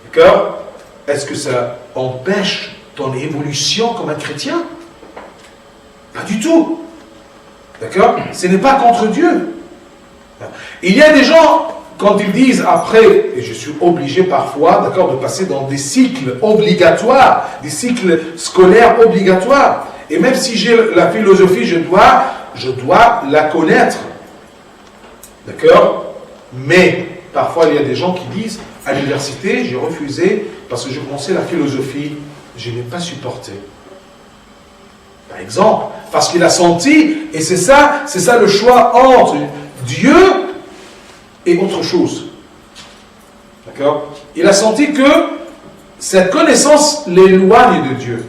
D'accord? Est-ce que ça empêche ton évolution comme un chrétien? Pas du tout. D'accord? Ce n'est pas contre Dieu. Il y a des gens, quand ils disent après, et je suis obligé parfois, d'accord, de passer dans des cycles obligatoires, des cycles scolaires obligatoires. Et même si j'ai la philosophie, je dois la connaître. D'accord? Mais parfois, il y a des gens qui disent, à l'université, j'ai refusé parce que je pensais la philosophie, je n'ai pas supporté. Par exemple, parce qu'il a senti, et c'est ça le choix entre Dieu et autre chose. D'accord? Il a senti que cette connaissance l'éloigne de Dieu.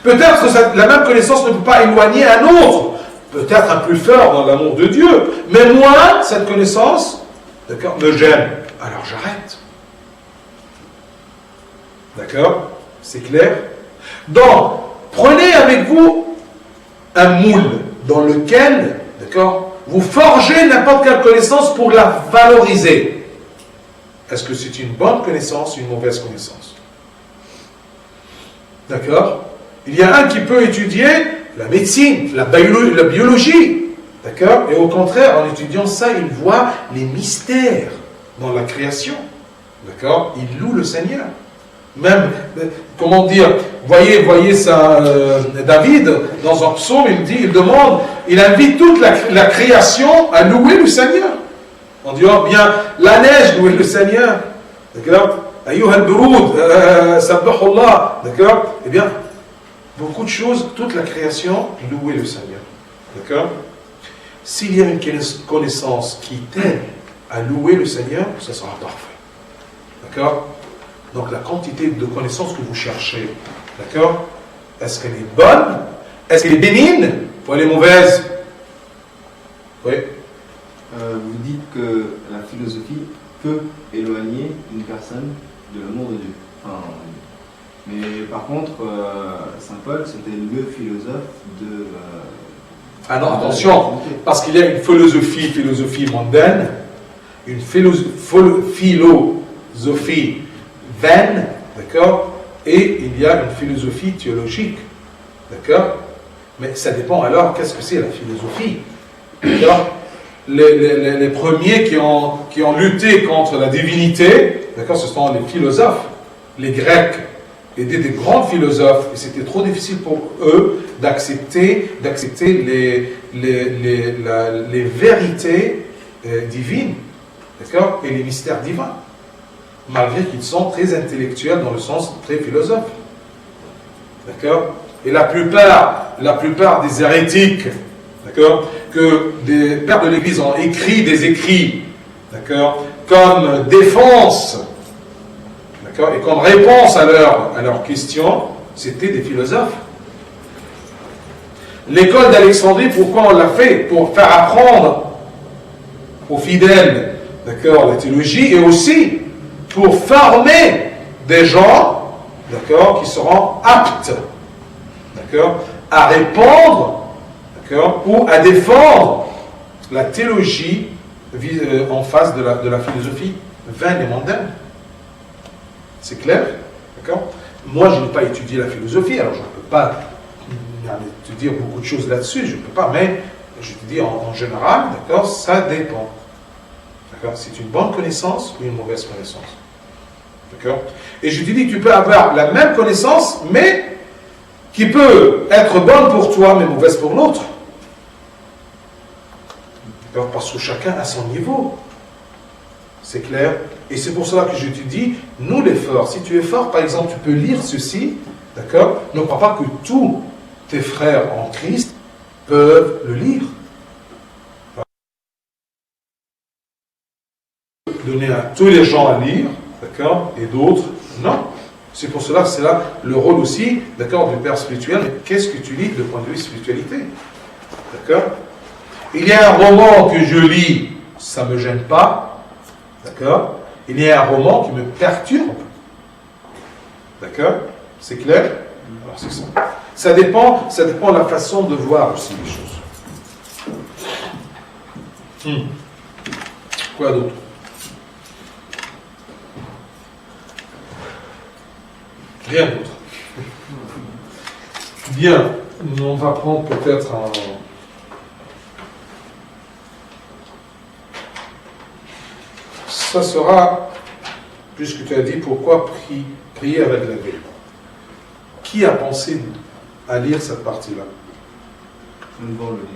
Peut-être que la même connaissance ne peut pas éloigner un autre. Peut-être un plus fort dans l'amour de Dieu. Mais moi, cette connaissance, d'accord, me gêne. Alors j'arrête. D'accord? C'est clair? Donc, prenez avec vous un moule dans lequel, d'accord, vous forgez n'importe quelle connaissance pour la valoriser. Est-ce que c'est une bonne connaissance ou une mauvaise connaissance? D'accord? Il y a un qui peut étudier la médecine, la biologie. D'accord? Et au contraire, en étudiant ça, il voit les mystères dans la création. D'accord? Il loue le Seigneur. Même, comment dire, voyez ça, David, dans un psaume, il invite toute la création à louer le Seigneur. On dit, oh bien, la neige, louer le Seigneur. D'accord? Ayyuha al-burud, sabbahullah. D'accord? Eh bien, beaucoup de choses, toute la création, louer le Seigneur. D'accord? S'il y a une connaissance qui t'aide à louer le Seigneur, ça sera parfait. D'accord? Donc la quantité de connaissances que vous cherchez, d'accord? Est-ce qu'elle est bonne? Est-ce qu'elle est bénigne? Ou elle est mauvaise? Oui. Vous dites que la philosophie peut éloigner une personne de l'amour de Dieu. Enfin, mais par contre, Saint Paul, c'était le philosophe de... Ah non, attention, parce qu'il y a une philosophie mondaine, une philosophie vaine, d'accord, et il y a une philosophie théologique, d'accord, mais ça dépend alors, qu'est-ce que c'est la philosophie, d'accord. Les premiers qui ont lutté contre la divinité, d'accord, ce sont les philosophes, les Grecs, étaient des grands philosophes, et c'était trop difficile pour eux d'accepter les vérités divines, d'accord, et les mystères divins, malgré qu'ils sont très intellectuels dans le sens très philosophe, d'accord. Et la plupart des hérétiques, d'accord, que des pères de l'Église ont écrit des écrits, d'accord, comme défense, d'accord, et comme réponse à leurs questions, c'était des philosophes. L'école d'Alexandrie, pourquoi on l'a fait? Pour faire apprendre aux fidèles, d'accord, la théologie, et aussi pour former des gens, d'accord, qui seront aptes, d'accord, à répondre, d'accord, ou à défendre la théologie en face de la philosophie vaine et mondaine. C'est clair? D'accord? Moi, je n'ai pas étudié la philosophie, alors je ne peux pas te dire beaucoup de choses là-dessus, je ne peux pas, mais je te dis en général, d'accord, ça dépend. D'accord? C'est une bonne connaissance ou une mauvaise connaissance. D'accord? Et je te dis que tu peux avoir la même connaissance, mais qui peut être bonne pour toi, mais mauvaise pour l'autre. D'accord? Parce que chacun a son niveau. C'est clair? Et c'est pour cela que je te dis, nous les forts, si tu es fort, par exemple, tu peux lire ceci, d'accord? Ne crois pas que tous tes frères en Christ peuvent le lire. Donner à tous les gens à lire, d'accord? Et d'autres, non. C'est pour cela que c'est là le rôle aussi, d'accord, du père spirituel. Qu'est-ce que tu lis de point de vue spiritualité? D'accord? Il y a un roman que je lis, ça ne me gêne pas, d'accord? Il y a un roman qui me perturbe, d'accord? C'est clair? Alors c'est ça. Ça dépend de la façon de voir aussi les choses. Quoi d'autre? Rien d'autre. Bien, on va prendre peut-être un... Ça sera, puisque tu as dit pourquoi prier avec la Bible. Qui a pensé à lire cette partie-là? Je ne vois le livre.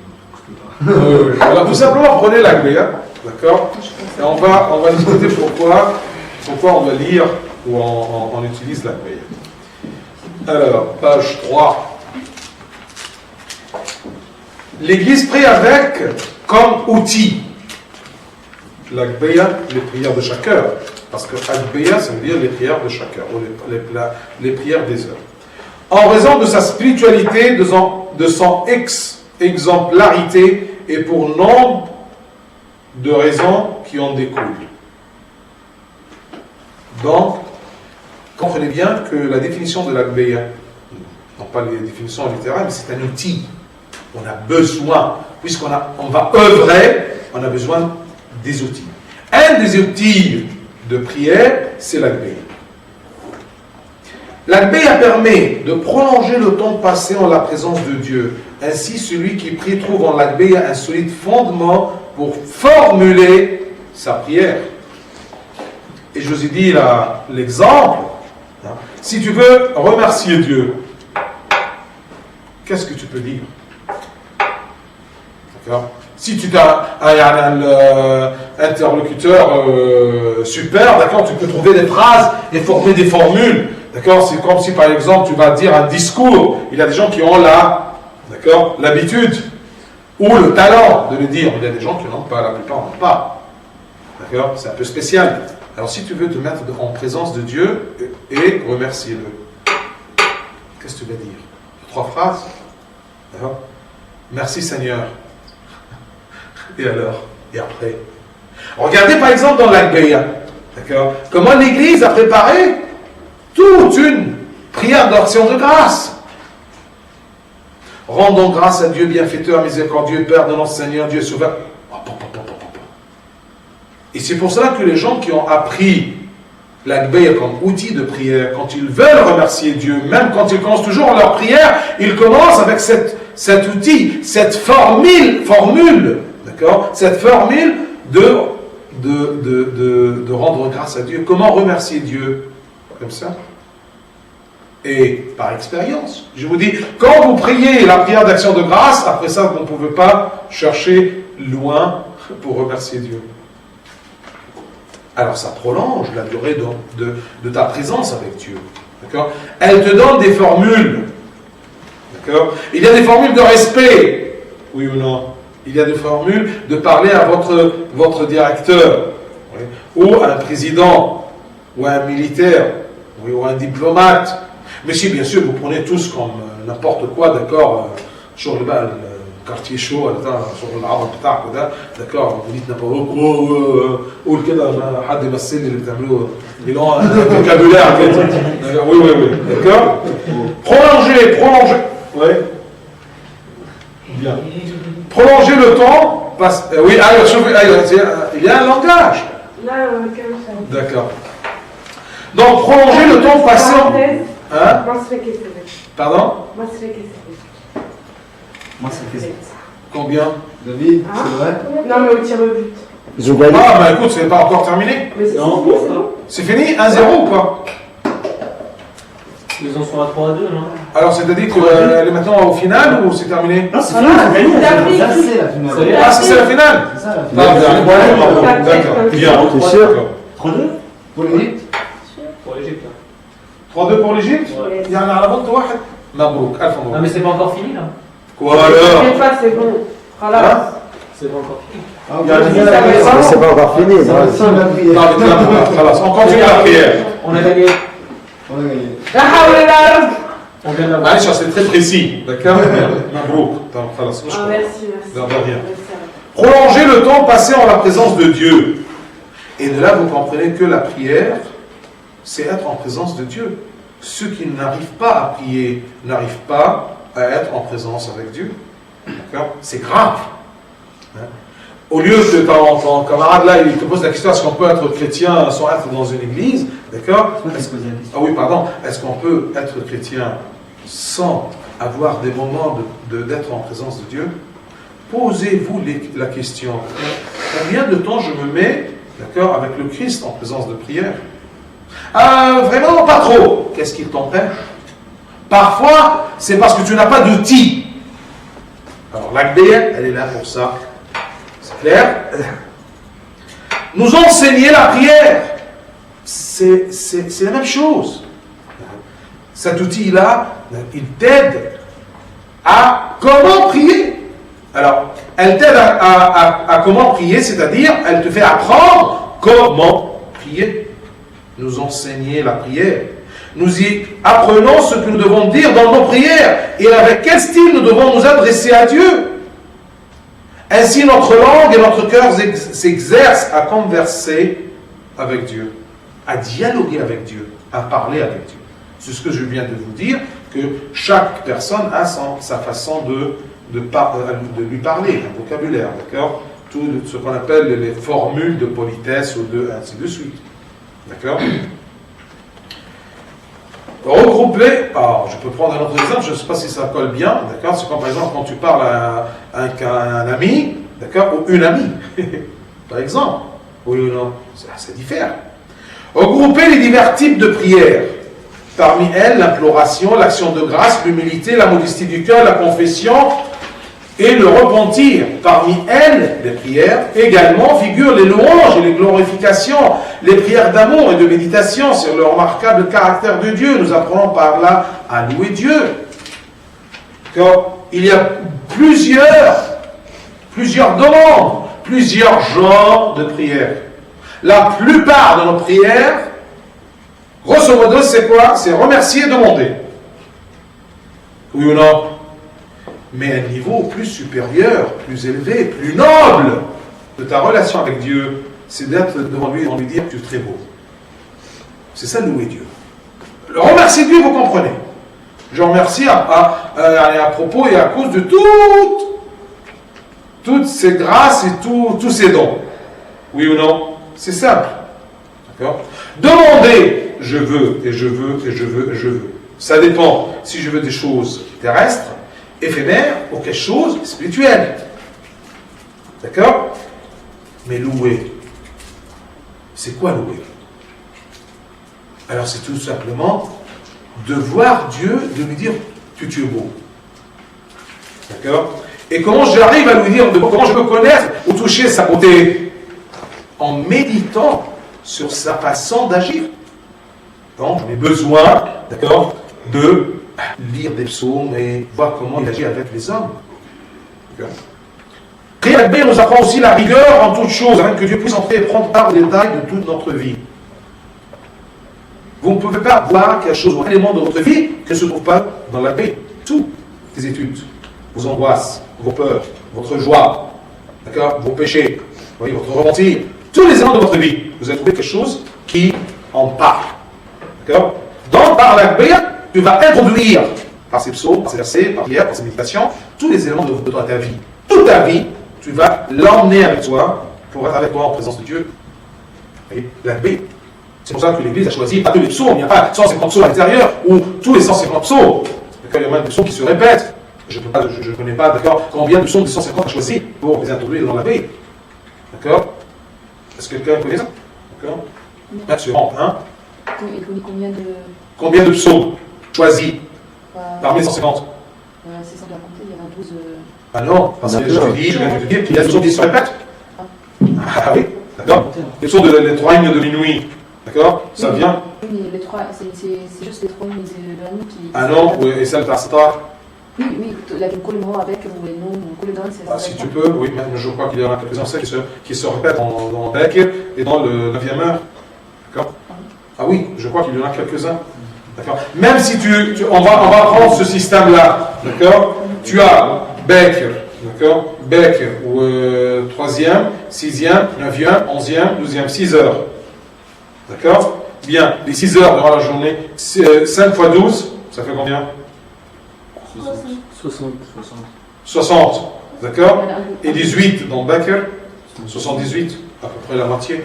Oui. Alors tout simplement prenez la Bible, d'accord? Et on va discuter pourquoi on va lire ou on utilise la Bible. Alors, page 3. L'Église prie avec comme outil. L'Agbeya, les prières de chaque heure. Parce que Agbeya, ça veut dire les prières de chaque heure, ou les prières des heures. En raison de sa spiritualité, de son exemplarité, et pour nombre de raisons qui en découlent. Donc, comprenez bien que la définition de l'Agbeya, non pas les définitions littéraires, mais c'est un outil. On a besoin, puisqu'on va œuvrer, on a besoin des outils. Un des outils de prière, c'est l'Agbeya. L'Agbeya permet de prolonger le temps passé en la présence de Dieu. Ainsi, celui qui prie trouve en l'Agbeya un solide fondement pour formuler sa prière. Et je vous ai dit l'exemple. Si tu veux remercier Dieu, qu'est-ce que tu peux dire? D'accord? Si tu as un interlocuteur super, d'accord, tu peux trouver des phrases et former des formules. D'accord? C'est comme si par exemple tu vas dire un discours. Il y a des gens qui ont l'habitude ou le talent de le dire. Il y a des gens qui n'ont pas, la plupart n'ont pas. D'accord? C'est un peu spécial. Alors si tu veux te mettre en présence de Dieu et remercier-le, qu'est-ce que tu vas dire? 3 phrases. D'accord? Merci Seigneur. Et alors? Et après? Regardez par exemple dans l'Agbeya. D'accord? Comment l'Église a préparé toute une prière d'action de grâce. Rendons grâce à Dieu, bienfaiteur, miséricordieux, Père de notre Seigneur, Dieu sauveur. Et c'est pour cela que les gens qui ont appris l'Agbeya comme outil de prière, quand ils veulent remercier Dieu, même quand ils commencent toujours leur prière, ils commencent avec cet outil, cette formule, d'accord? Cette formule de rendre grâce à Dieu. Comment remercier Dieu? Comme ça. Et par expérience, je vous dis, quand vous priez la prière d'action de grâce, après ça, vous ne pouvez pas chercher loin pour remercier Dieu. Alors ça prolonge la durée de ta présence avec Dieu. D'accord? Elle te donne des formules. D'accord? Il y a des formules de respect. Oui ou non? Il y a des formules de parler à votre directeur. Oui, ou à un président, ou à un militaire, oui, ou à un diplomate. Mais si, bien sûr, vous prenez tous comme n'importe quoi, d'accord, sur le quartier chaud, sur l'arbre, d'accord, vous dites n'importe quoi, ou le ils ont un vocabulaire, oui, d'accord. Prolonger, oui, bien. Prolonger le temps, oui, il y a un langage. D'accord. Donc, prolonger le temps passé en... Hein? Pardon? Combien? David, c'est vrai? Non, mais au tir au but. Ah, bah écoute, c'est pas encore terminé. Mais c'est Non. fini, c'est bon. C'est fini? 1-0 ou quoi? Ils en sont à 3 à 2, non? Alors, c'est-à-dire qu'elle est maintenant au final ou c'est terminé? Non, c'est fini, c'est gagné. Ça, c'est la finale. Ah, c'est la finale? C'est ça la Ah, finale. d'accord. Bien. T'es sûr? 3-2 Pour l'Égypte? pour l'Égypte. 3-2 pour l'Égypte? Ouais. Il y en a à la vente, واحد. مبروك. ألف Non, مبروك. mais c'est pas encore fini, là. Quoi alors? T'inquiète pas, c'est bon. Voilà. Hein? C'est pas encore fini. Ah, Il y a ok. une- Ça va être Mais c'est pas encore fini. Ça va sans la prière. Non, mais là, on continue la prière. On a gagné. On a gagné. La hawla la rab. On vient d'avoir. Allez, c'est très précis. D'accord? مبروك. خلاص. Ah, merci. Non, de rien. Merci. Prolonger le temps passé en la présence de Dieu. Et de là, vous comprenez que la prière, c'est être en présence de Dieu. Ceux qui n'arrivent pas à prier n'arrivent pas à être en présence avec Dieu. D'accord? C'est grave. Hein? Au lieu que ton camarade là, il te pose la question, est-ce qu'on peut être chrétien sans être dans une église? D'accord? Ah oui, pardon. Est-ce qu'on peut être chrétien sans avoir des moments d'être en présence de Dieu? Posez-vous la question. Combien de temps je me mets, d'accord, avec le Christ en présence de prière? Vraiment pas trop. Qu'est-ce qui t'empêche? Parfois, c'est parce que tu n'as pas d'outils. Alors, l'ACBR, elle est là pour ça. C'est clair? Nous enseigner la prière, c'est la même chose. Cet outil-là, il t'aide à comment prier. Alors, elle t'aide à comment prier, c'est-à-dire, elle te fait apprendre comment prier. Nous enseigner la prière. Nous y apprenons ce que nous devons dire dans nos prières et avec quel style nous devons nous adresser à Dieu. Ainsi, notre langue et notre cœur s'exercent à converser avec Dieu, à dialoguer avec Dieu, à parler avec Dieu. C'est ce que je viens de vous dire, que chaque personne a sa façon de lui parler, un vocabulaire, d'accord? Tout ce qu'on appelle les formules de politesse ou de ainsi de suite. D'accord? Regrouper, alors je peux prendre un autre exemple, je ne sais pas si ça colle bien, d'accord? C'est comme par exemple quand tu parles à un ami, d'accord? Ou une amie, par exemple. Oui ou non? Ça diffère. Regrouper les divers types de prières. Parmi elles, l'imploration, l'action de grâce, l'humilité, la modestie du cœur, la confession et le repentir. Parmi elles, les prières, également figurent les louanges et les glorifications, les prières d'amour et de méditation sur le remarquable caractère de Dieu. Nous apprenons par là à louer Dieu. Car il y a plusieurs demandes, plusieurs genres de prières. La plupart de nos prières, grosso modo, c'est quoi? C'est remercier et demander. Oui ou non? Mais à un niveau plus supérieur, plus élevé, plus noble de ta relation avec Dieu, c'est d'être devant lui et de lui dire tu es très beau. C'est ça louer Dieu. Le remercier Dieu, vous comprenez. Je remercie à propos et à cause de toutes ces grâces et tous ces dons. Oui ou non? C'est simple. D'accord? Demander, je veux, et je veux, et je veux, et je veux. Ça dépend si je veux des choses terrestres, éphémère ou quelque chose de spirituel. D'accord? Mais louer, c'est quoi louer? Alors c'est tout simplement de voir Dieu, de lui dire que tu es beau. D'accord? Et comment j'arrive à lui dire, comment je peux connaître ou toucher sa beauté? En méditant sur sa façon d'agir. Donc j'ai besoin, d'accord, de lire des psaumes et voir comment il agit avec les hommes. Prier avec Dieu nous apprend aussi la rigueur en toutes choses, afin que Dieu puisse entrer et prendre part aux détails de toute notre vie. Vous ne pouvez pas voir quelque chose ou un élément de votre vie qui ne se trouve pas dans la paix. Toutes tes études, vos angoisses, vos peurs, votre joie, d'accord, vos péchés, voyez, votre repentir, tous les éléments de votre vie, vous allez trouver quelque chose qui en parle. D'accord? Donc, par la prière, tu vas introduire, par ces psaumes, par ces versets, par prière, par ces méditations, tous les éléments de ta vie. Toute ta vie, tu vas l'emmener avec toi pour être avec toi en présence de Dieu. Et la paix. C'est pour ça que l'Église a choisi pas tous les psaumes, il n'y a pas 150 psaumes à l'intérieur ou tous les 150 psaumes. Il y a même des psaumes qui se répètent. Je ne connais pas, d'accord, combien de psaumes des 150 a choisi pour les introduire dans la paix. D'accord? Est-ce que quelqu'un connaît ça? D'accord? Là, tu rentres, hein? Combien de psaumes choisis parmi les 150? C'est sans la compter, il y en a 12. Ah non, parce que je viens de te dire qu'il y a des psaumes qui se répètent. Ah oui, d'accord. Les psaumes les 3 hymnes de minuit, d'accord? Ça vient. Oui, mais les 3, c'est juste les 3 hymnes de la nuit qui. Ah non, oui, et celle d'Astar. Oui, la Colombo avec les noms, Colédon, c'est ça. Si tu peux, oui, même je crois qu'il y en a quelques-uns qui se répètent dans Bekir et dans le 9e heure. D'accord? Ah oui, je crois qu'il y en a quelques-uns. D'accord? Même si on va prendre ce système-là, d'accord? Tu as Bekir, d'accord? Bekir, ou 3e, 6e, 9e, 11e, 12e, 6 heures. D'accord? Bien, les 6 heures durant la journée, 5 fois 12, ça fait combien? 60. 60, d'accord? Et 18 dans Bekir, 78, à peu près la moitié.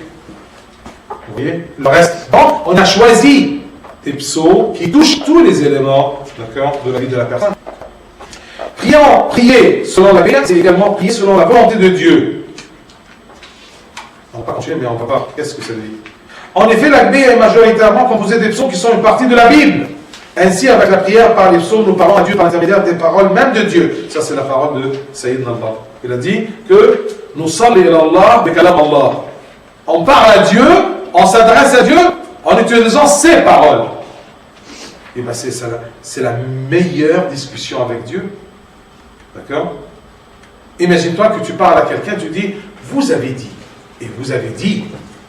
Vous voyez? Le reste. Donc, on a choisi des psaumes qui touchent tous les éléments, d'accord, de la vie de la personne. Prier selon la Bible, c'est également prier selon la volonté de Dieu. On va pas continuer, mais on va voir qu'est-ce que ça veut dire. En effet, la Bible est majoritairement composée des psaumes qui sont une partie de la Bible. Ainsi, avec la prière par les psaumes, nous parlons à Dieu par l'intermédiaire des paroles même de Dieu. Ça, c'est la parole de Sayyid Nallah. Il a dit que nous salli Allah bi kalam Allah. On parle à Dieu, on s'adresse à Dieu en utilisant ses paroles. Et bien, c'est la meilleure discussion avec Dieu. D'accord? Imagine-toi que tu parles à quelqu'un, tu dis, vous avez dit, et vous avez dit,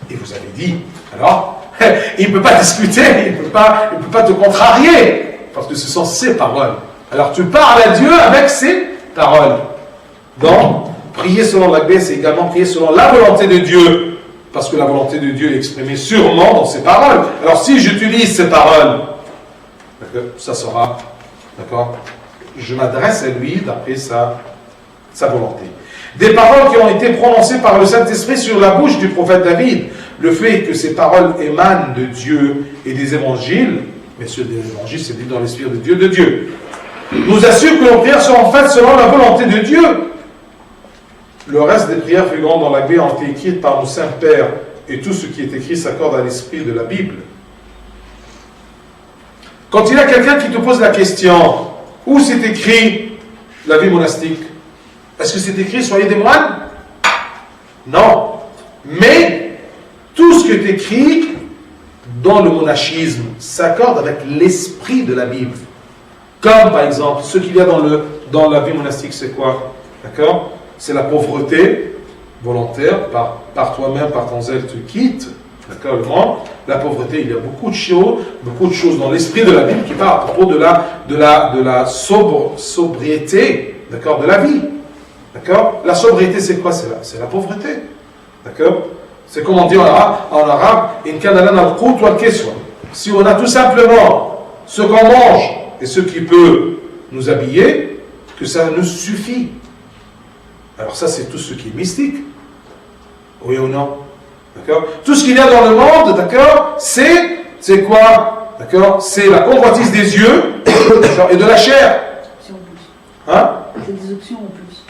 et vous avez dit. Alors, il ne peut pas discuter, il ne peut pas te contrarier, parce que ce sont ses paroles. Alors, tu parles à Dieu avec ses paroles. Donc, prier selon la Bible, c'est également prier selon la volonté de Dieu, parce que la volonté de Dieu est exprimée sûrement dans ses paroles. Alors, si j'utilise ces paroles, ça sera, d'accord? Je m'adresse à lui d'après sa volonté. Des paroles qui ont été prononcées par le Saint-Esprit sur la bouche du prophète David. Le fait que ces paroles émanent de Dieu et des évangiles, mais ceux des évangiles, c'est dit dans l'esprit de Dieu, nous assure que nos prières seront faites selon la volonté de Dieu. Le reste des prières figurant dans la Bible ont été écrites par nos saints pères, et tout ce qui est écrit s'accorde à l'esprit de la Bible. Quand il y a quelqu'un qui te pose la question, où c'est écrit la vie monastique? Est-ce que c'est écrit soyez des moines? Non. Mais tout ce qui est écrit dans le monachisme s'accorde avec l'esprit de la Bible. Comme par exemple, ce qu'il y a dans la vie monastique, c'est quoi? D'accord? C'est la pauvreté volontaire, par toi-même, par ton zèle, tu quittes. D'accord, le monde. La pauvreté, il y a beaucoup de choses dans l'esprit de la Bible qui parlent à propos de la sobriété, d'accord, de la vie. D'accord? La sobriété, c'est quoi? C'est la pauvreté. D'accord? C'est comme on dit en arabe, si on a tout simplement ce qu'on mange et ce qui peut nous habiller, que ça nous suffit. Alors ça, c'est tout ce qui est mystique. Oui ou non? D'accord? Tout ce qu'il y a dans le monde, d'accord, c'est quoi? D'accord? C'est la convoitise des yeux et de la chair. Hein? C'est des options en plus.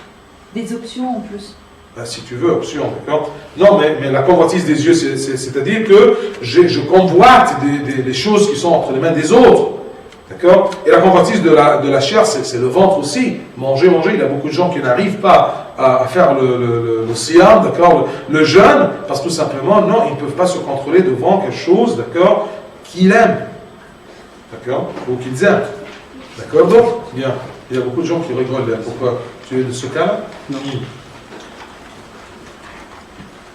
Des options en plus. Ben, si tu veux, option, d'accord? Non, mais la convoitise des yeux, c'est-à-dire que je convoite des choses qui sont entre les mains des autres. D'accord? Et la convoitise de la chair, c'est le ventre aussi. Manger. Il y a beaucoup de gens qui n'arrivent pas à faire le siyam, d'accord? Le jeûne, parce que tout simplement, non, ils ne peuvent pas se contrôler devant quelque chose, d'accord? Qu'ils aiment. D'accord? Ou qu'ils aiment. D'accord? Donc, bien. Il y a beaucoup de gens qui rigolent. Pourquoi? Tu es de ce cas-là? Non.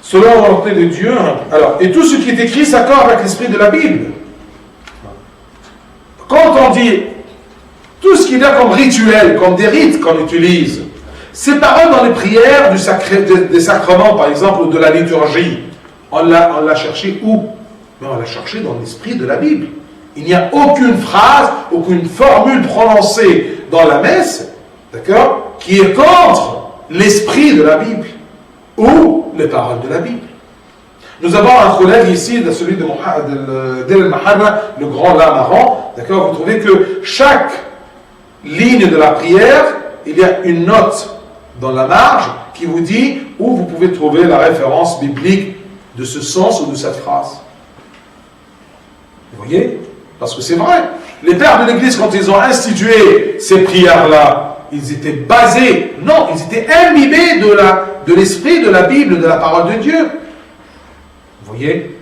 Selon la volonté de Dieu. Alors, et tout ce qui est écrit s'accorde avec l'esprit de la Bible. Quand on dit tout ce qu'il y a comme rituel, comme des rites qu'on utilise, ces paroles dans les prières des sacrements, par exemple, ou de la liturgie, on l'a cherché où? Mais on l'a cherché dans l'esprit de la Bible. Il n'y a aucune phrase, aucune formule prononcée dans la messe, d'accord, qui est contre l'esprit de la Bible ou les paroles de la Bible. Nous avons un collègue ici, celui d'El Mahana, le grand lamaran, d'accord, vous trouvez que chaque ligne de la prière, il y a une note dans la marge qui vous dit où vous pouvez trouver la référence biblique de ce sens ou de cette phrase. Vous voyez? Parce que c'est vrai. Les pères de l'Église, quand ils ont institué ces prières-là, ils étaient basés, non, ils étaient imbibés de l'esprit de la Bible, de la parole de Dieu. Vous voyez?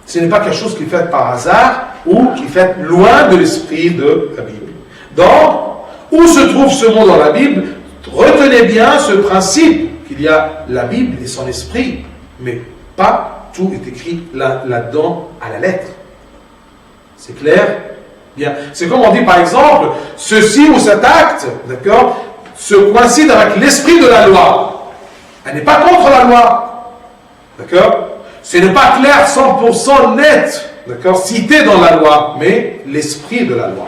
Ce n'est pas quelque chose qui est fait par hasard ou qui est fait loin de l'esprit de la Bible. Donc, où se trouve ce mot dans la Bible? Retenez bien ce principe qu'il y a la Bible et son esprit, mais pas tout est écrit là-dedans à la lettre. C'est clair? Bien. C'est comme on dit par exemple, ceci ou cet acte, d'accord, se coïncide avec l'esprit de la loi. Elle n'est pas contre la loi. D'accord? Ce n'est pas clair, 100% net, d'accord, cité dans la loi, mais l'esprit de la loi.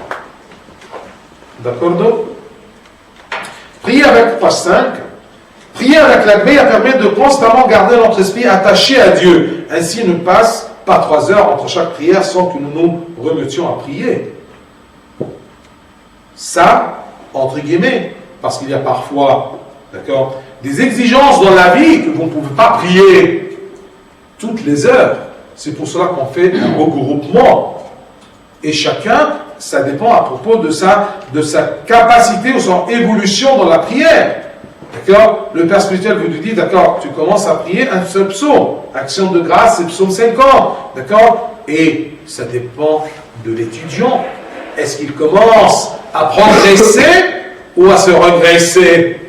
D'accord? Prier avec, page 5, Prier avec la Béa permet de constamment garder notre esprit attaché à Dieu. Ainsi, ne passe pas 3 heures entre chaque prière sans que nous nous remettions à prier. Ça, entre guillemets, parce qu'il y a parfois, d'accord, des exigences dans la vie que vous ne pouvez pas prier toutes les heures. C'est pour cela qu'on fait un regroupement. Et chacun, ça dépend à propos de sa capacité ou son évolution dans la prière. D'accord? Le Père spirituel vous dit, d'accord, tu commences à prier un seul psaume. Action de grâce, c'est psaume 50. D'accord? Et ça dépend de l'étudiant. Est-ce qu'il commence à progresser ou à se regresser?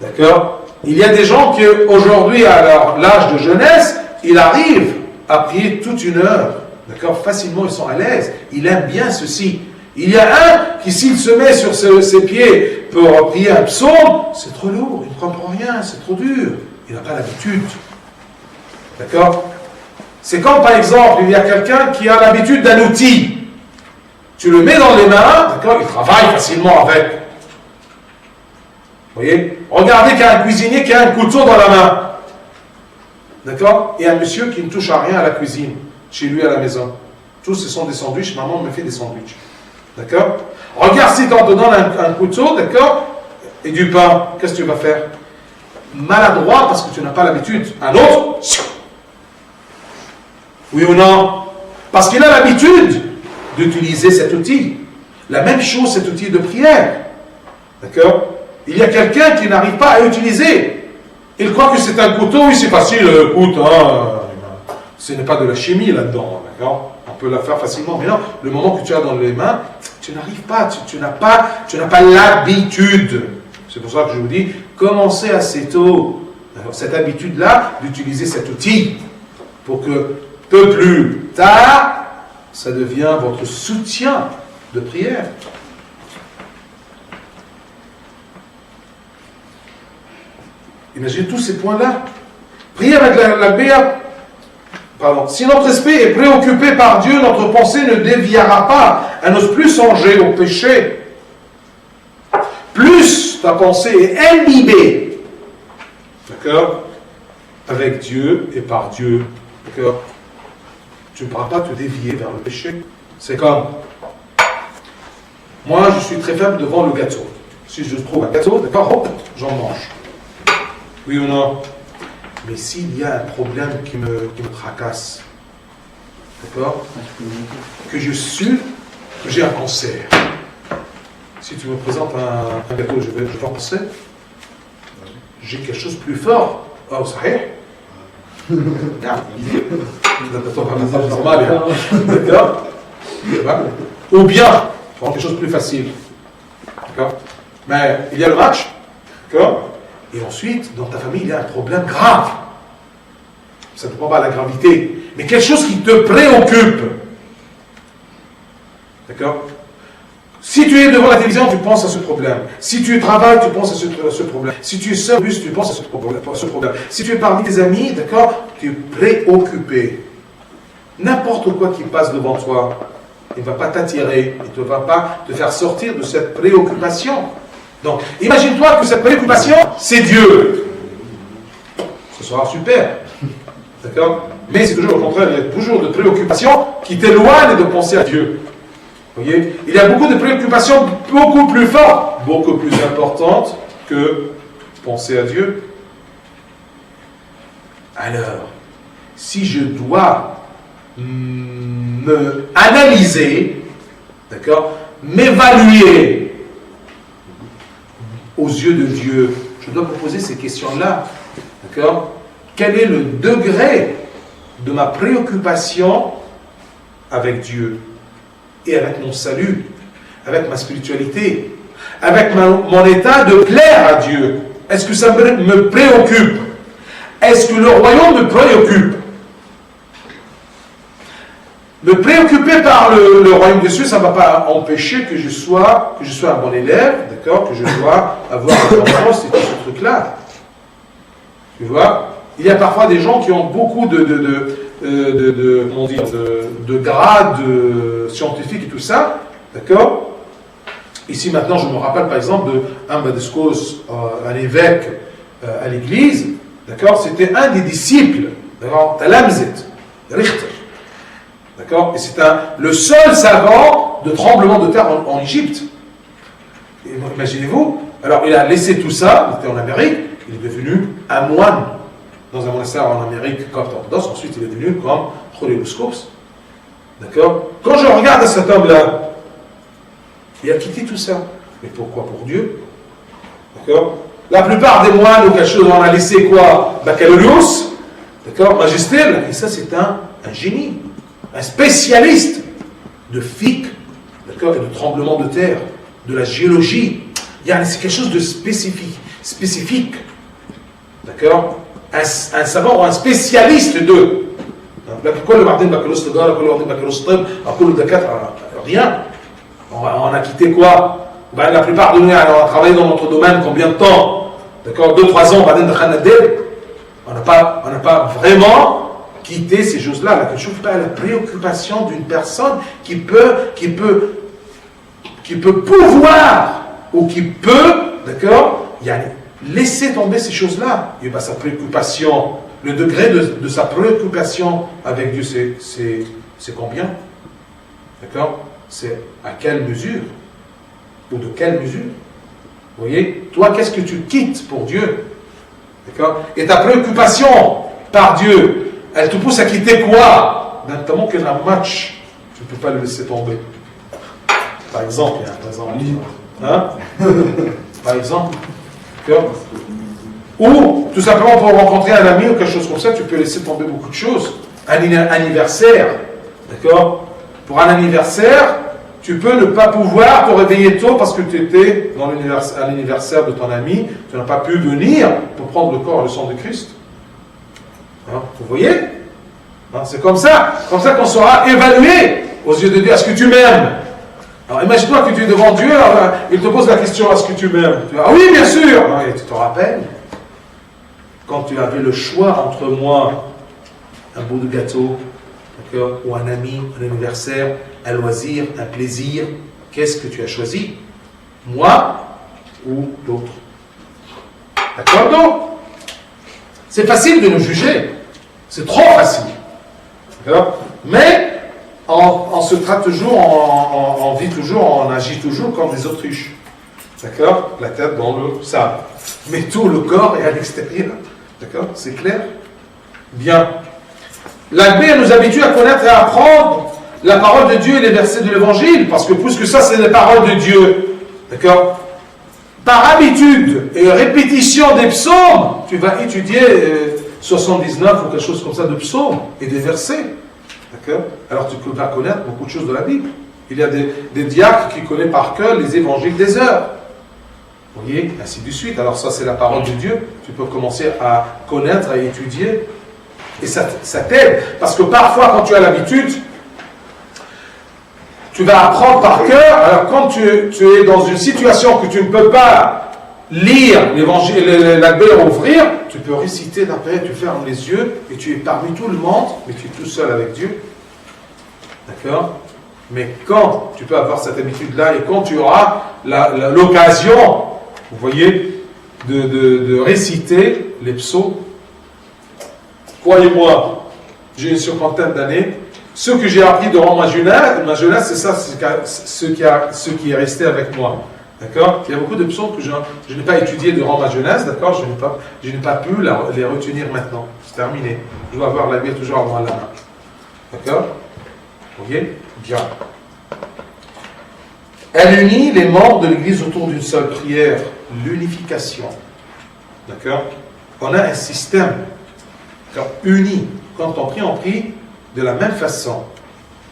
D'accord? Il y a des gens qui, aujourd'hui, à l'âge de jeunesse, ils arrivent à prier toute une heure. D'accord? Facilement, ils sont à l'aise. Ils aiment bien ceci. Il y a un qui, s'il se met sur ses pieds pour prier un psaume, c'est trop lourd, il ne comprend rien, c'est trop dur. Il n'a pas l'habitude. D'accord? C'est comme, par exemple, il y a quelqu'un qui a l'habitude d'un outil. Tu le mets dans les mains, d'accord? Il travaille facilement avec. Vous voyez? Regardez qu'il y a un cuisinier qui a un couteau dans la main. D'accord? Et un monsieur qui ne touche à rien à la cuisine, chez lui à la maison. Tous ce sont des sandwichs, maman me fait des sandwichs. D'accord? Regarde si on te donne un couteau, d'accord? Et du pain, qu'est-ce que tu vas faire? Maladroit parce que tu n'as pas l'habitude. Un autre? Oui ou non? Parce qu'il a l'habitude d'utiliser cet outil. La même chose, cet outil de prière. D'accord? Il y a quelqu'un qui n'arrive pas à utiliser. Il croit que c'est un couteau, oui c'est facile, écoute, hein, ce n'est pas de la chimie là-dedans, d'accord? On peut la faire facilement, mais non, le moment que tu as dans les mains, tu n'arrives pas, tu n'as pas l'habitude. C'est pour ça que je vous dis, commencez assez tôt, cette habitude-là, d'utiliser cet outil, pour que peu plus tard, ça devient votre soutien de prière. Imaginez tous ces points-là. Prier avec la Béa. Pardon. Si notre esprit est préoccupé par Dieu, notre pensée ne déviera pas. Elle n'ose plus songer au péché. Plus ta pensée est imbibée, d'accord, avec Dieu et par Dieu, d'accord, tu ne pourras pas te dévier vers le péché. C'est comme, moi je suis très faible devant le gâteau. Si je trouve un gâteau, d'accord, hop, j'en mange. Oui ou non? Mais s'il y a un problème qui me tracasse, d'accord, que je suis, que j'ai un cancer. Si tu me présentes un gâteau, je vais penser, j'ai quelque chose de plus fort. Oh, ça y est. C'est normal, d'accord? Ou bien, prends quelque chose de plus facile. D'accord? Mais il y a le match, d'accord? Et ensuite, dans ta famille, il y a un problème grave. Ça ne dépend pas de la gravité, mais quelque chose qui te préoccupe. D'accord? Si tu es devant la télévision, tu penses à ce problème. Si tu travailles, tu penses à ce problème. Si tu es seul, tu penses à ce problème. Si tu es parmi tes amis, d'accord, tu es préoccupé. N'importe quoi qui passe devant toi, il ne va pas t'attirer, il ne va pas te faire sortir de cette préoccupation. Donc, imagine-toi que cette préoccupation, c'est Dieu. Ce sera super. D'accord? Mais c'est toujours au contraire, il y a toujours de préoccupations qui t'éloignent de penser à Dieu. Vous voyez? Il y a beaucoup de préoccupations beaucoup plus fortes, beaucoup plus importantes que penser à Dieu. Alors, si je dois me analyser, d'accord, m'évaluer aux yeux de Dieu, je dois me poser ces questions-là, d'accord? Quel est le degré de ma préoccupation avec Dieu et avec mon salut, avec ma spiritualité, avec mon état de plaire à Dieu? Est-ce que ça me préoccupe? Est-ce que le royaume me préoccupe? Me préoccuper par le royaume des cieux, ça ne va pas empêcher que je sois un bon élève, d'accord, que je dois avoir une confiance et tout ce truc-là. Tu vois? Il y a parfois des gens qui ont beaucoup de grades scientifiques et tout ça, d'accord? Ici maintenant, je me rappelle par exemple d'un Badeskos, un évêque à l'église, d'accord, c'était un des disciples, d'accord, Talamzit, Richter, d'accord, et c'est le seul savant de tremblement de terre en Égypte. Imaginez-vous, alors il a laissé tout ça, il était en Amérique, il est devenu un moine dans un monastère en Amérique copte orthodoxe, ensuite il est devenu comme Cholélouskos. D'accord? Quand je regarde cet homme-là, il a quitté tout ça. Mais pourquoi? Pour Dieu. D'accord? La plupart des moines ou quelque chose, on a laissé quoi? Baccalauréus, d'accord? Magistère, et ça c'est un génie, un spécialiste de physique, d'accord? Et de tremblement de terre, de la géologie. C'est quelque chose de spécifique. D'accord? Un savant ou un spécialiste de. Rien. On a quitté quoi? La plupart de nous, on a travaillé dans notre domaine combien de temps? D'accord? 2-3 ans, on n'a pas vraiment quitté ces choses-là. Je trouve pas la préoccupation d'une personne qui peut pouvoir ou qui peut, d'accord, laisser tomber ces choses-là. Et sa préoccupation, le degré de sa préoccupation avec Dieu, c'est combien? D'accord? C'est à quelle mesure? Ou de quelle mesure? Vous voyez? Toi, qu'est-ce que tu quittes pour Dieu? D'accord? Et ta préoccupation par Dieu, elle te pousse à quitter quoi? Notamment qu'il y a un match, tu ne peux pas le laisser tomber. Par exemple, hein? Par exemple. D'accord? Ou, tout simplement, pour rencontrer un ami ou quelque chose comme ça, tu peux laisser tomber beaucoup de choses. Un anniversaire, d'accord? Pour un anniversaire, tu peux ne pas pouvoir te réveiller tôt parce que tu étais à l'anniversaire de ton ami, tu n'as pas pu venir pour prendre le corps et le sang de Christ. Hein? Vous voyez? Hein? C'est comme ça qu'on sera évalué aux yeux de Dieu. Est-ce que tu m'aimes? Alors imagine-toi que tu es devant Dieu, alors, il te pose la question, est-ce que tu m'aimes? Tu dis, ah oui, bien sûr! Et tu te rappelles, quand tu avais le choix entre moi, un bout de gâteau, ou un ami, un anniversaire, un loisir, un plaisir, qu'est-ce que tu as choisi? Moi ou l'autre? D'accord? Donc, c'est facile de nous juger. C'est trop facile. D'accord? Mais, on se traite toujours, on vit toujours, on agit toujours comme des autruches. D'accord? La tête dans le sable. Mais tout le corps est à l'extérieur. D'accord? C'est clair? Bien. L'abbé nous habitue à connaître et à apprendre la parole de Dieu et les versets de l'Évangile, parce que plus que ça, c'est les paroles de Dieu. D'accord? Par habitude et répétition des psaumes, tu vas étudier 79 ou quelque chose comme ça de psaumes et des versets. D'accord? Alors tu vas connaître beaucoup de choses de la Bible. Il y a des diacres qui connaissent par cœur les évangiles des heures. Vous voyez? Ainsi de suite. Alors ça, c'est la parole de Dieu. Tu peux commencer à connaître, à étudier. Et ça t'aide. Parce que parfois, quand tu as l'habitude, tu vas apprendre par cœur. Alors quand tu es dans une situation que tu ne peux pas lire l'évangile, la Bible ouvrir, tu peux réciter d'après, tu fermes les yeux et tu es parmi tout le monde, mais tu es tout seul avec Dieu. D'accord? Mais quand tu peux avoir cette habitude-là et quand tu auras l'occasion, vous voyez, de réciter les psaumes, croyez-moi, j'ai une cinquantaine d'années. Ce que j'ai appris durant ma jeunesse, c'est ça, ce qui est resté avec moi. D'accord? Il y a beaucoup de psaumes que je n'ai pas étudiés durant ma jeunesse, d'accord? Je n'ai pas pu les retenir maintenant. C'est terminé. Je dois avoir la Bible toujours à moi la main. D'accord? Vous voyez? Bien. Elle unit les membres de l'Église autour d'une seule prière. L'unification. D'accord? On a un système uni. Quand on prie de la même façon.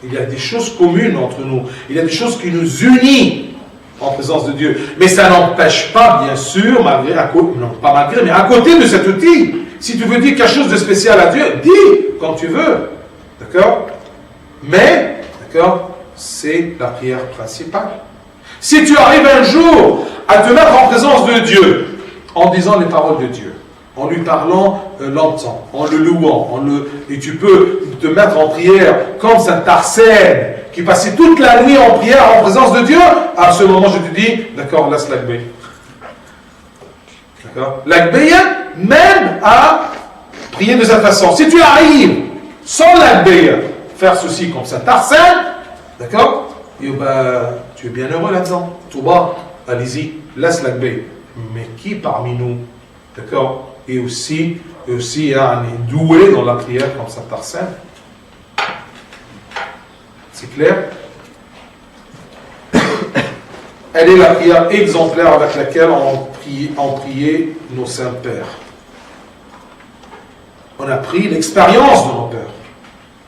Il y a des choses communes entre nous. Il y a des choses qui nous unissent en présence de Dieu. Mais ça n'empêche pas, bien sûr, mais à côté de cet outil, si tu veux dire quelque chose de spécial à Dieu, dis quand tu veux. D'accord? Mais, d'accord, c'est la prière principale. Si tu arrives un jour à te mettre en présence de Dieu, en disant les paroles de Dieu, en lui parlant longtemps, en le louant, et tu peux te mettre en prière comme Saint Arsène, qui passait toute la nuit en prière en présence de Dieu, à ce moment je te dis, d'accord, laisse la paix. D'accord? L'Akbeya mène à prier de cette façon. Si tu arrives sans l'Akbeya, faire ceci comme ça, t'arsène, d'accord? Et ben, tu es bien heureux là-dedans. Touba, allez-y, laisse l'Akbeya. Mais qui parmi nous, d'accord, est aussi doué dans la prière comme ça, t'arsène? C'est clair? Elle est la prière exemplaire avec laquelle on priait nos saints pères. On a pris l'expérience de nos pères.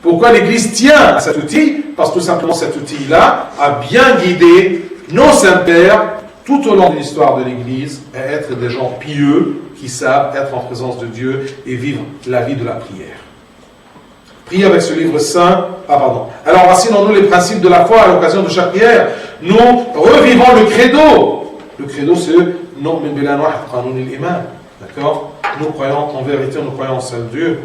Pourquoi l'Église tient à cet outil? Parce que tout simplement cet outil-là a bien guidé nos saints pères tout au long de l'histoire de l'Église à être des gens pieux qui savent être en présence de Dieu et vivre la vie de la prière. Prier avec ce livre saint. Alors, enracinons-nous les principes de la foi à l'occasion de chaque prière. Nous revivons le credo. Le credo, c'est non, mais d'accord? Nous croyons en vérité, nous croyons en seul Dieu.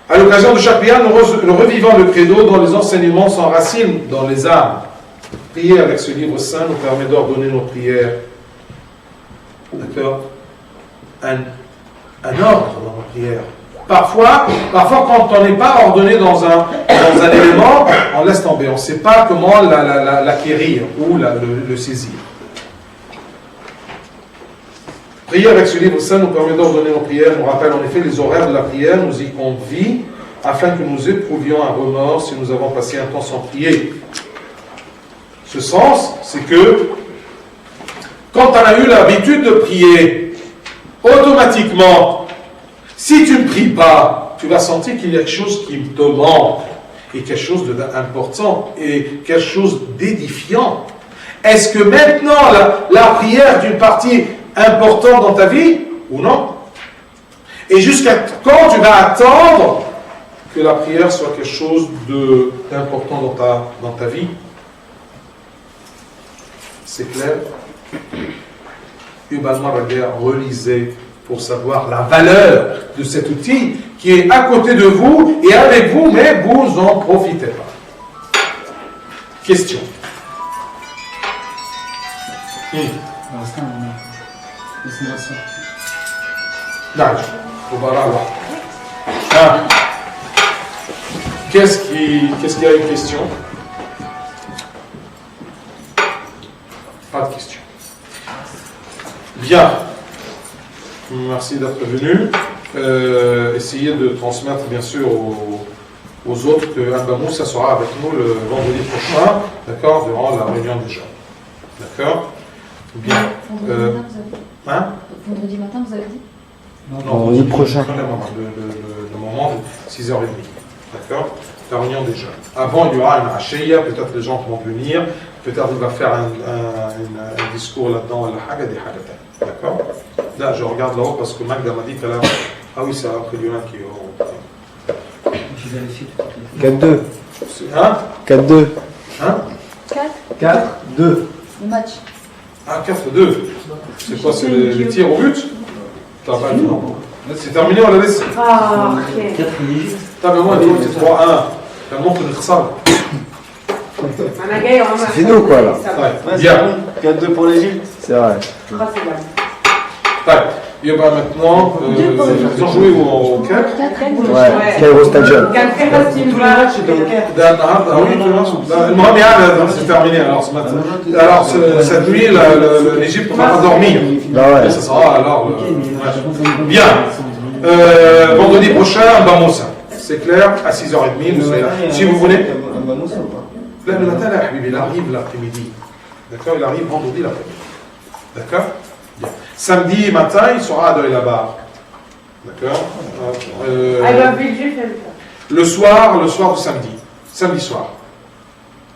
À l'occasion de chaque prière, nous revivons le credo dont les enseignements s'enracinent dans les âmes. Prier avec ce livre saint nous permet d'ordonner nos prières. D'accord? Un ordre dans nos prières. Parfois, quand on n'est pas ordonné dans un élément, on laisse tomber. On ne sait pas comment l'acquérir ou le saisir. Prier avec ce livre saint nous permet d'ordonner nos prières, nous rappelle en effet les horaires de la prière, nous y convie, afin que nous éprouvions un remords si nous avons passé un temps sans prier. Ce sens, c'est que quand on a eu l'habitude de prier, automatiquement, si tu ne pries pas, tu vas sentir qu'il y a quelque chose qui te manque, et quelque chose d'important, et quelque chose d'édifiant. Est-ce que maintenant la prière est une partie importante dans ta vie, ou non? Et jusqu'à quand tu vas attendre que la prière soit quelque chose d'important dans ta vie? C'est clair? Relisez pour savoir la valeur de cet outil qui est à côté de vous et avec vous, mais vous n'en profitez pas. Question. Qu'est-ce qu'il y a une question? Pas de question. Bien. Merci d'être venu. Essayez de transmettre bien sûr aux autres que Abba Moussa sera avec nous le vendredi prochain, d'accord, durant la réunion des jeunes. D'accord? Bien. Vendredi matin, vous avez dit? Non, vendredi prochain. Le moment de 6h30. D'accord? La réunion des jeunes. Avant, il y aura un Ashaya, peut-être les gens vont venir, peut-être il va faire un discours là-dedans, d'accord? Là, je regarde là-haut parce que Magda m'a dit qu'elle a. Ah oui, c'est après Lyon qui est au. 4-2. Hein? 4-2. Hein? 4-2. Le match. Ah, 4-2. C'est quoi? C'est les tirs au but? T'as pas vu, non? C'est terminé, on l'a laissé. Ah, ok. T'as même moi, c'est 3-1. T'as le monde que nous C'est fini quoi là? Ouais, bien. 4-2 pour l'Égypte. C'est vrai. Ouais. Et bien maintenant, ils ont joué au Caire. Ouais, Cairo Stadium. Ah oui, c'est terminé alors ce matin. Alors cette nuit, l'Égypte ne va pas dormir. Ah ouais. Ça sera alors. Bien. Vendredi prochain, Bamoussa. C'est clair, à 6h30, vous serez là. Si vous voulez. Le matin, il arrive l'après-midi. D'accord? Il arrive vendredi l'après-midi. D'accord? Bien. Samedi matin, il sera à Deuil-la-Barre. D'accord? Le soir du samedi. Samedi soir.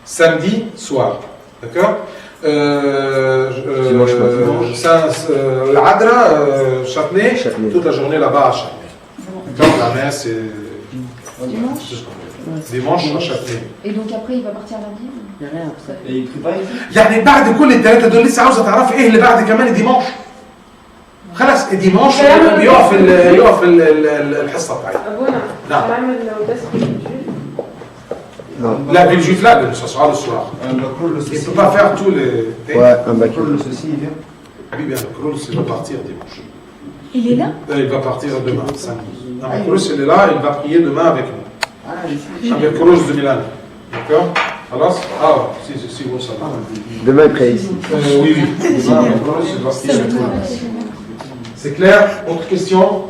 Samedi soir. D'accord? L'Adra, Châtenay, toute la journée là-bas à Châtenay. D'accord? La messe et. Dimanche à Châtenay. Et donc après, il va partir lundi? Et il prie pas ici? يعني بعد كل الثلاثة دول لسه عاوزة تعرفي ايه اللي بعد كمان الديمانش. خلاص الديمانش يقف الحصة بتاعتنا. أبونا. نعم. هنعمل درس Non. لا بالجيت لا ça sera le soir. Il ne peut pas faire tous les. Ouais, un bac. Le ceci, il vient. حبيبي أنا كرول c'est va partir dimanche. Il est là? Il va partir demain, samedi. Amirkouros, il est là, il va prier demain avec nous. Amirkouros de Milan. D'accord? Alors, si vous savez. Demain, il prie ici. Oui. Demain, Amirkouros, il va prier avec nous. C'est clair? Autre question?